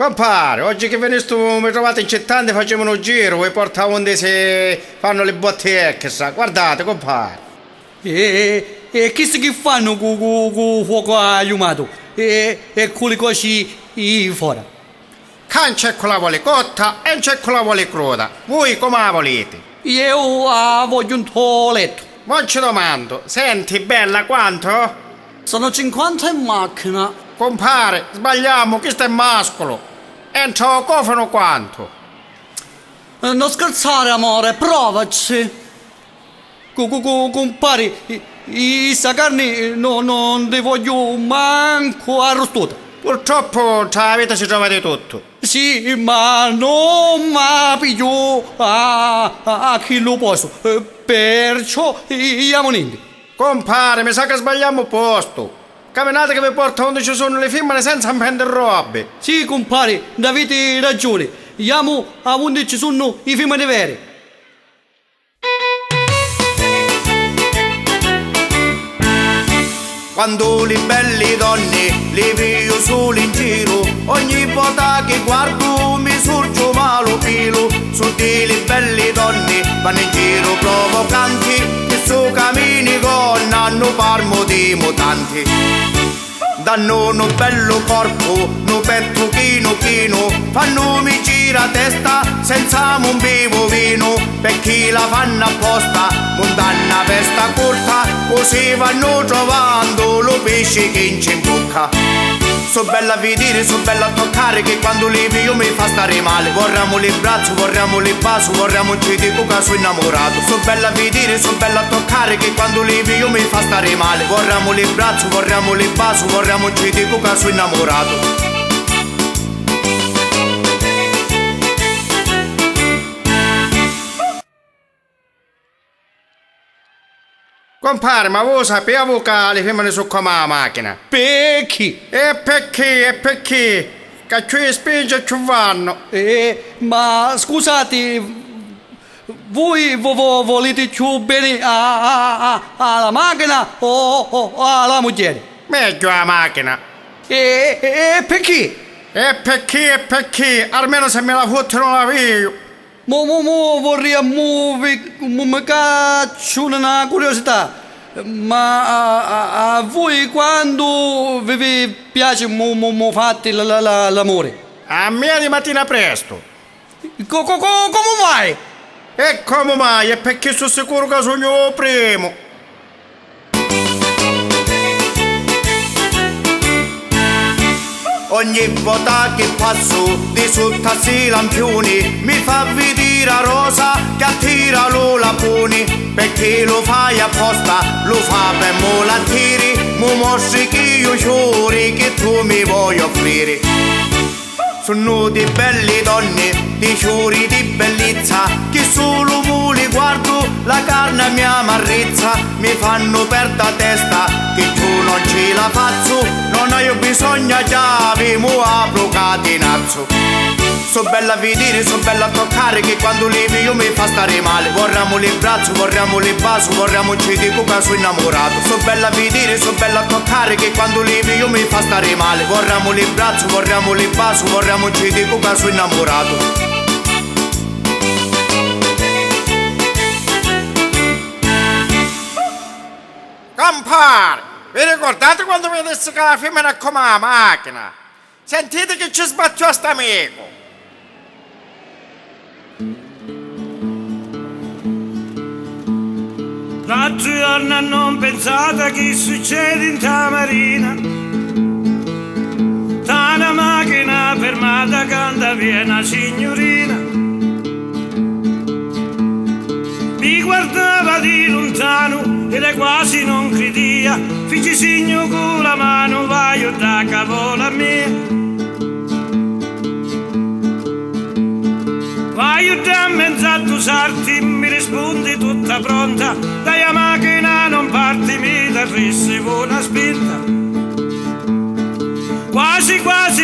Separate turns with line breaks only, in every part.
Compare, oggi che veniste mi trovate in città e facciamo un giro e porta onde si fanno le botteghe, sa. Guardate, compare.
E chi si che fanno con fuoco allumato? E con le cose fuori?
Can c'è con la vuole cotta e c'è con la vuole cruda. Voi come la volete?
Io voglio un toiletto.
Ma ci domando, senti bella quanto?
Sono 50 in macchina.
Compare, sbagliamo, questo è mascolo. Entra al cofano quanto?
Non scherzare, amore, provaci. Compare, questa carne non ti voglio manco arrostata.
Purtroppo tra la vita si trova di tutto.
Sì, ma non mi piglio a chi lo posso. Perciò andiamo niente.
Compare, mi sa che sbagliamo posto. Camminate che vi porta dove ci sono le femmine senza prendere robe.
Sì, compare, avete ragione. Andiamo a dove ci sono i femmine vere.
Quando le belle donne le vedo solo in giro, ogni volta che guardo mi sorge malo pelo. Tutte le belle donne vanno in giro provocanti, che su cammini con hanno parmo di mutanti. Danno un bello corpo, un petto chino, fanno mi gira testa senza un bevo vino, perché la fanno apposta, non danno festa corta, così vanno trovando lo pesce che c'è in bocca. So bella a vedere, so bella a toccare, che quando le vedo mi fa stare male. Vorremmo le braccia, vorremmo le baci, vorremmo ci dico che sono innamorato. So bella a vedere, so bella a toccare, che quando le vedo mi fa stare male. Vorremmo le braccia, vorremmo le baci, vorremmo ci dico che sono innamorato.
Compare, ma voi sapevo che le femmine sono come la macchina?
Perché?
E perché? Che ci spinge e ci vanno.
Ma scusate, voi volete più bene alla macchina o alla moglie?
Meglio la macchina.
E perché?
E perché? Almeno se me la fottono la vedo.
Mo vorremmo mi caccio una curiosità. Ma a voi quando vi piace fate l'amore?
A me di mattina presto.
Come mai?
E come mai? È perché sono sicuro che sono il primo.
Ogni volta che passo di sotto a sti lampioni mi fa vedere a rosa che attira lo laponi, perché lo fai apposta, lo fa per molattere, mo mostri che io giuri che tu mi vuoi offrire. Sono di belle donne, di giuri di bellezza, che solo mo li guardo, la carne mi amarrezza, mi fanno perdere testa, che tu non ce la faccio, non ho bisogno di chiave, mo apro catenazzo. So bella a vedere, so bella a toccare, che quando le vedo mi fa stare male. Vorremmo le braccia, vorremmo le baci, vorremmo ci dico che sono innamorato. So bella a vedere, so bella a toccare, che quando le vedo mi fa stare male. Vorremmo le braccia, vorremmo le baci, vorremmo ci dico che sono innamorato.
Compare, vi ricordate quando mi disse che la femmina è come la macchina? Sentite che ci sbattiò st'amico.
L'altro giorno non pensate che succede in ta marina. Ta una macchina fermata canta viene signorina. Mi guardava di lontano e lei quasi non credia. Fece segno con la mano, vai da cavola mia. Vai da mezzato sarti, mi rispondi tutta pronta. Dai a macchina non parti, mi daresti una spinta. Quasi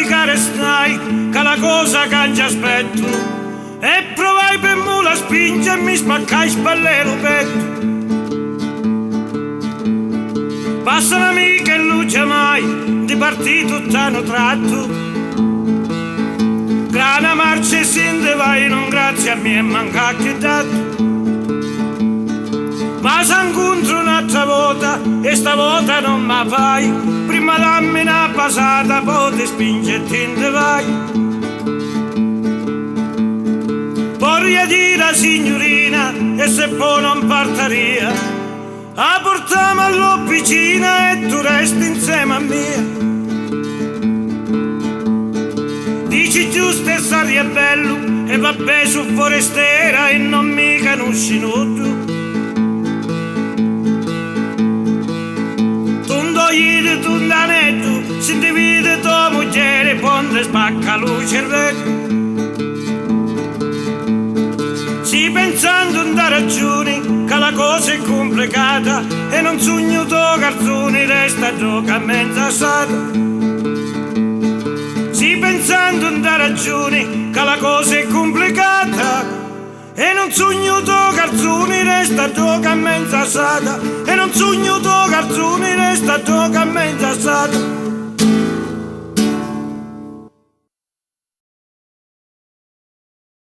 che restai, che la cosa che ci aspetto. E provai per me la spinge e mi spaccai spallero petto. Passa un'amica e luce mai, di partito t'hanno tratto. tra una marcia e sente vai non grazie a me manca che dato. Ma se incontro un'altra volta e stavolta non mi fai, prima dammi una passata poi ti spingi e te ne vai. Vorrei dire signorina e se poi non partaria, la portiamo all'officina e tu resti insieme a me. Dici giusto e sarebbe bello e vabbè su forestiera e non mi conosci tu. Tundoide tundanetto, si divide tua moglie, ponte spacca luce e si pensando in da ragioni che la cosa è complicata e non sogno tuo carzone resta gioca a mezza strada. Si pensando in da ragioni che la cosa è complicata e non sogno tuo carzone resta gioca a mezza strada. E non sogno tuo carzone resta gioca a mezza strada.